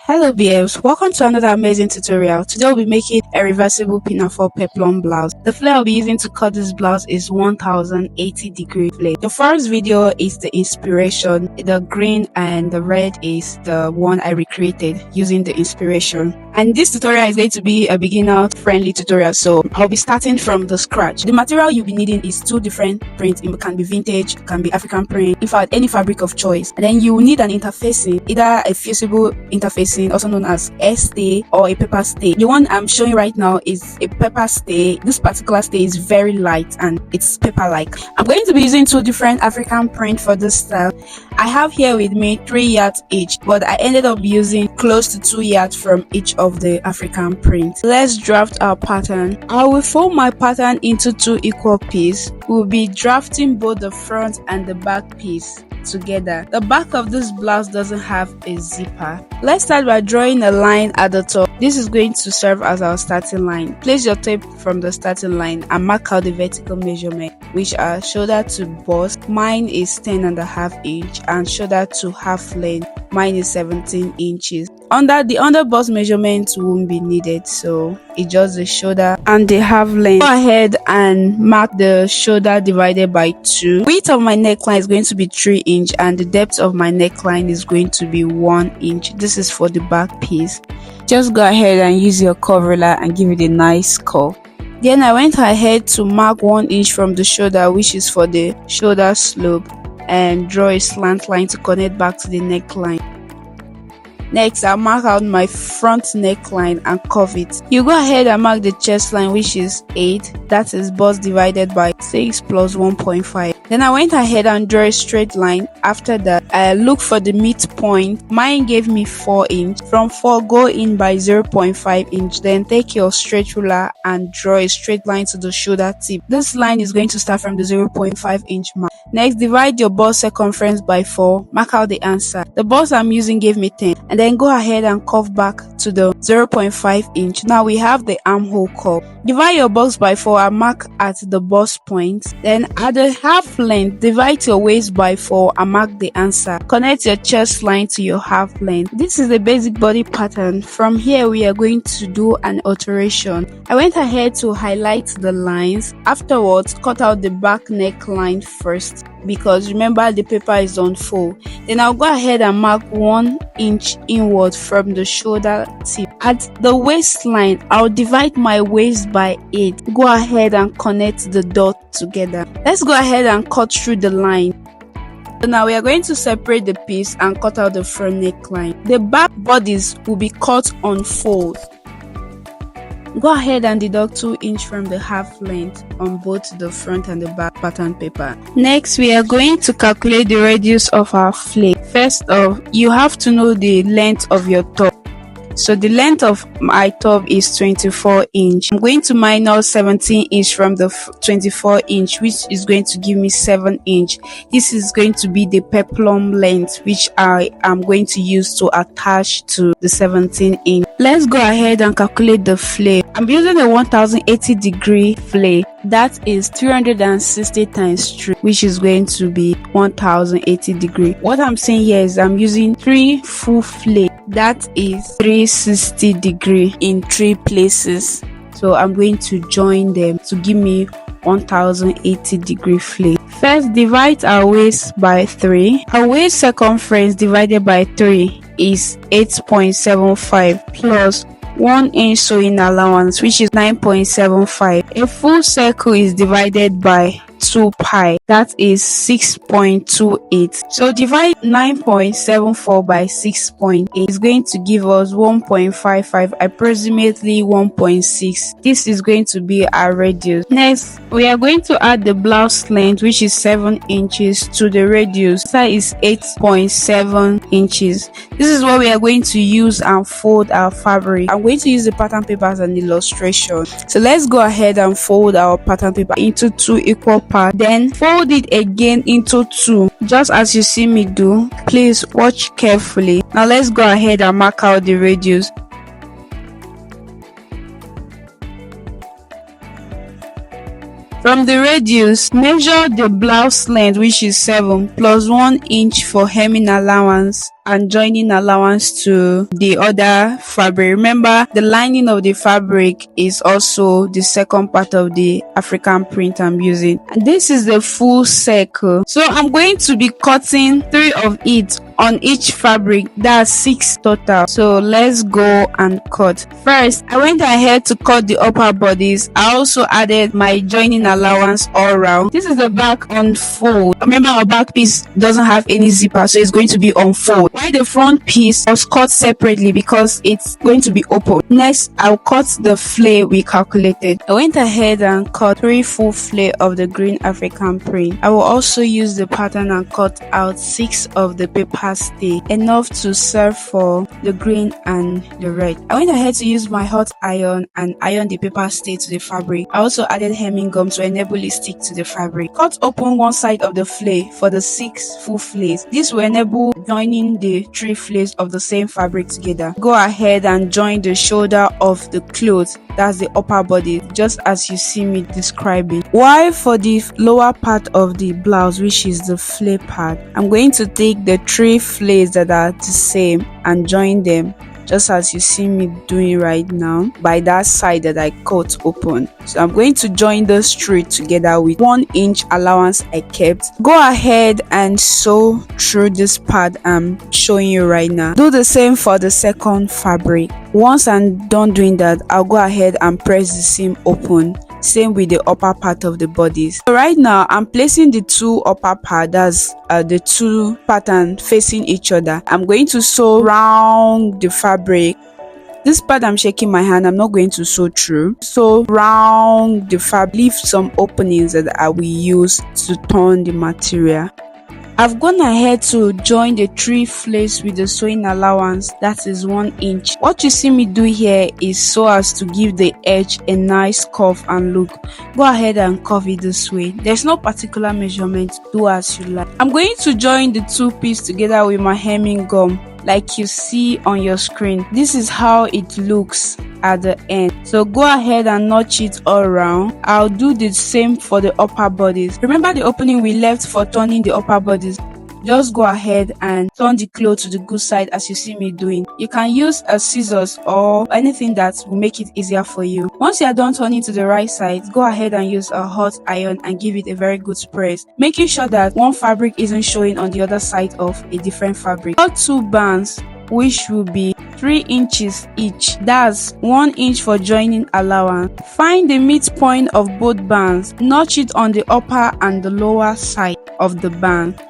Hello BFs, welcome to another amazing tutorial. Today we'll be making a reversible pinafore peplum blouse. The flare I'll be using to cut this blouse is 1080-degree flare. The first video is the inspiration. The green and the red is the one I recreated using the inspiration. And this tutorial is going to be a beginner friendly tutorial, so I'll be starting from the scratch. The material you'll be needing is two different prints. It can be vintage, it can be African print, in fact any fabric of choice. And then you will need an interfacing, either a fusible interfacing, also known as air stay, or a paper stay. The one I'm showing right now is a paper stay. This particular stay is very light and it's paper like. I'm going to be using two different African print for this style. I have here with me 3 yards each, but I ended up using close to 2 yards from each of the African print. Let's draft our pattern. I will fold my pattern into 2 equal pieces. We'll be drafting both the front and the back piece together. The back of this blouse doesn't have a zipper. Let's start by drawing a line at the top. This is going to serve as our starting line. Place your tape from the starting line and mark out the vertical measurement, which are shoulder to bust. Mine is 10.5 inch and shoulder to half length. Mine is 17 inches. The under bust measurement won't be needed, so it's just the shoulder and the half length. Go ahead and mark the shoulder divided by 2. Width of my neckline is going to be 3 inch and the depth of my neckline is going to be 1 inch. This is for the back piece. Just go ahead and use your curve ruler and give it a nice curve. Then I went ahead to mark 1 inch from the shoulder, which is for the shoulder slope, and draw a slant line to connect back to the neckline. Next, I'll mark out my front neckline and curve it. You go ahead and mark the chest line, which is 8. That is bust divided by 6 plus 1.5. Then I went ahead and drew a straight line. After that, I look for the midpoint. Mine gave me 4 inch. From 4, go in by 0.5 inch. Then take your straight ruler and draw a straight line to the shoulder tip. This line is going to start from the 0.5 inch mark. Next, divide your bust circumference by 4. Mark out the answer. The bust I'm using gave me 10. And then go ahead and curve back to the 0.5 inch. Now we have the armhole curve. Divide your bust by 4 and mark at the bust point. Then at the half length, divide your waist by 4 and mark the answer. Connect your chest line to your half length. This is the basic body pattern. From here, we are going to do an alteration. I went ahead to highlight the lines. Afterwards, cut out the back neckline first, because remember the paper is on fold. Then I'll go ahead and mark 1 inch inward from the shoulder tip. At the waistline, I'll divide my waist by 8. Go ahead and connect the dot together. Let's go ahead and cut through the line. So now we are going to separate the piece and cut out the front neckline. The back bodies will be cut on fold. Go ahead and deduct 2 inch from the half length on both the front and the back pattern paper. Next, we are going to calculate the radius of our flare. First off, you have to know the length of your top. So the length of my top is 24 inch. I'm going to minus 17 inch from the 24 inch, which is going to give me 7 inch. This is going to be the peplum length, which I am going to use to attach to the 17 inch. Let's go ahead and calculate the flare. I'm using a 1080-degree flare. That is 360 times 3, which is going to be 1080 degree. What I'm saying here is I'm using 3 full flare. That is 360 degree in 3 places. So I'm going to join them to give me 1080 degree flare. First, divide our waist by 3. Our waist circumference divided by 3 is 8.75 plus 1 inch sewing allowance, which is 9.75. A full circle is divided by 2 pi, that is 6.28. So divide 9.74 by 6.8. It's going to give us 1.55, approximately 1.6. This is going to be our radius. Next, we are going to add the blouse length, which is 7 inches, to the radius. That is 8.7 inches. This is what we are going to use and fold our fabric. I'm going to use the pattern paper as an illustration. So let's go ahead and fold our pattern paper into 2 equal parts. Then fold it again into 2, just as you see me do. Please watch carefully. Now let's go ahead and mark out the radius. From the radius, measure the blouse length, which is 7 plus 1 inch for hemming allowance. and joining allowance to the other fabric. Remember, the lining of the fabric is also the second part of the African print I'm using. And this is the full circle. So I'm going to be cutting 3 of it on each fabric. That's 6 total. So let's go and cut. First, I went ahead to cut the upper bodies. I also added my joining allowance all around. This is the back on fold. Remember, our back piece doesn't have any zipper, so it's going to be on fold. While the front piece was cut separately because it's going to be open. Next, I'll cut the flare we calculated. I went ahead and cut 3 full flare of the green African print. I will also use the pattern and cut out 6 of the paper stay, enough to serve for the green and the red. I went ahead to use my hot iron and iron the paper stay to the fabric. I also added hemming gum to enable it stick to the fabric. Cut open one side of the flare for the 6 full flares. This will enable joining the 3 flares of the same fabric together. Go ahead and join the shoulder of the clothes, that's the upper body, just as you see me describing. While for the lower part of the blouse, which is the flare part, I'm going to take the 3 flares that are the same and join them, just as you see me doing right now, by that side that I cut open. So I'm going to join those 3 together with 1 inch allowance I kept. Go ahead and sew through this part I'm showing you right now. Do the same for the second fabric. Once I'm done doing that, I'll go ahead and press the seam open. Same with the upper part of the bodies. So right now, I'm placing the 2 upper part, that's the 2 pattern facing each other. I'm going to sew round the fabric. This part I'm shaking my hand, I'm not going to sew through. So round the fabric, leave some openings that I will use to turn the material. I've gone ahead to join the 3 flares with the sewing allowance, that is 1 inch. What you see me do here is so as to give the edge a nice curve and look. Go ahead and curve it this way. There's no particular measurement, do as you like. I'm going to join the 2 pieces together with my hemming gum, like you see on your screen. This is how it looks at the end. So go ahead and notch it all around. I'll do the same for the upper bodies. Remember the opening we left for turning the upper bodies? Just go ahead and turn the cloth to the good side as you see me doing. You can use a scissors or anything that will make it easier for you. Once you are done turning to the right side, go ahead and use a hot iron and give it a very good press, making sure that one fabric isn't showing on the other side of a different fabric. Cut 2 bands, which will be 3 inches each. That's 1 inch for joining allowance. Find the midpoint of both bands. Notch it on the upper and the lower side of the band.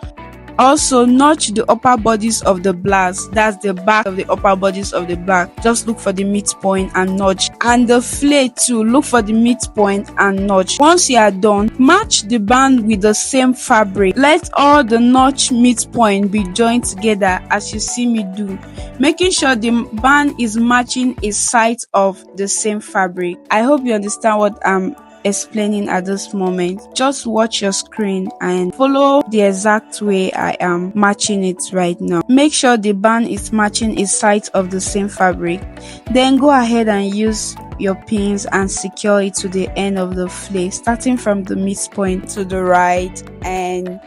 Also, notch the upper bodies of the blouse, that's the back of the upper bodies of the back. Just look for the midpoint and notch. And the flare too, look for the midpoint and notch. Once you are done, match the band with the same fabric. Let all the notch midpoint be joined together as you see me do, making sure the band is matching a side of the same fabric. I hope you understand what I'm explaining at this moment. Just watch your screen and follow the exact way I am matching it right now. Make sure the band is matching a side of the same fabric. Then go ahead and use your pins and secure it to the end of the flare, starting from the midpoint to the right and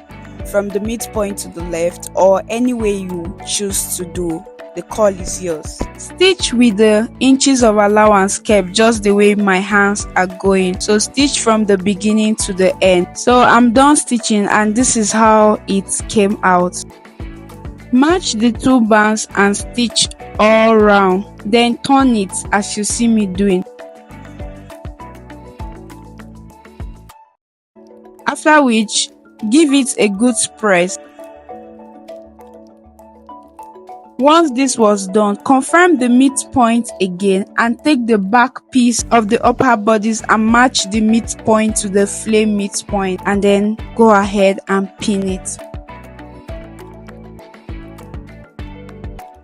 from the midpoint to the left, or any way you choose to do. The call is yours. Stitch with the inches of allowance kept just the way my hands are going. So stitch from the beginning to the end. So I'm done stitching and this is how it came out. Match the 2 bands and stitch all round. Then turn it as you see me doing. After which, give it a good press. Once this was done, confirm the midpoint again and take the back piece of the upper bodies and match the midpoint to the flare midpoint, and then go ahead and pin it.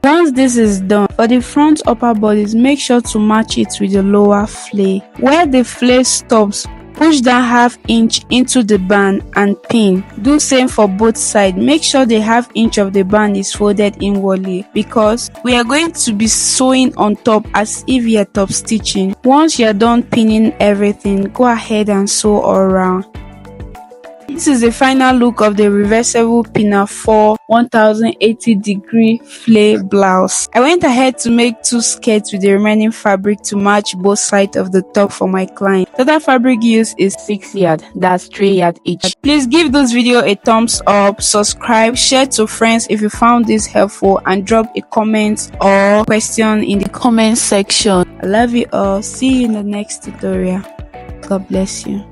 Once this is done, for the front upper bodies, make sure to match it with the lower flare. Where the flare stops, push down ½ inch into the band and pin. Do same for both sides. Make sure the ½ inch of the band is folded inwardly because we are going to be sewing on top as if you are top stitching. Once you are done pinning everything, go ahead and sew all around. This is the final look of the reversible pinafore 1080-degree flare blouse. I went ahead to make 2 skirts with the remaining fabric to match both sides of the top for my client. Total fabric used is 6 yards, that's 3 yards each. Please give this video a thumbs up, subscribe, share to friends if you found this helpful, and drop a comment or question in the comment section. I love you all. See you in the next tutorial. God bless you.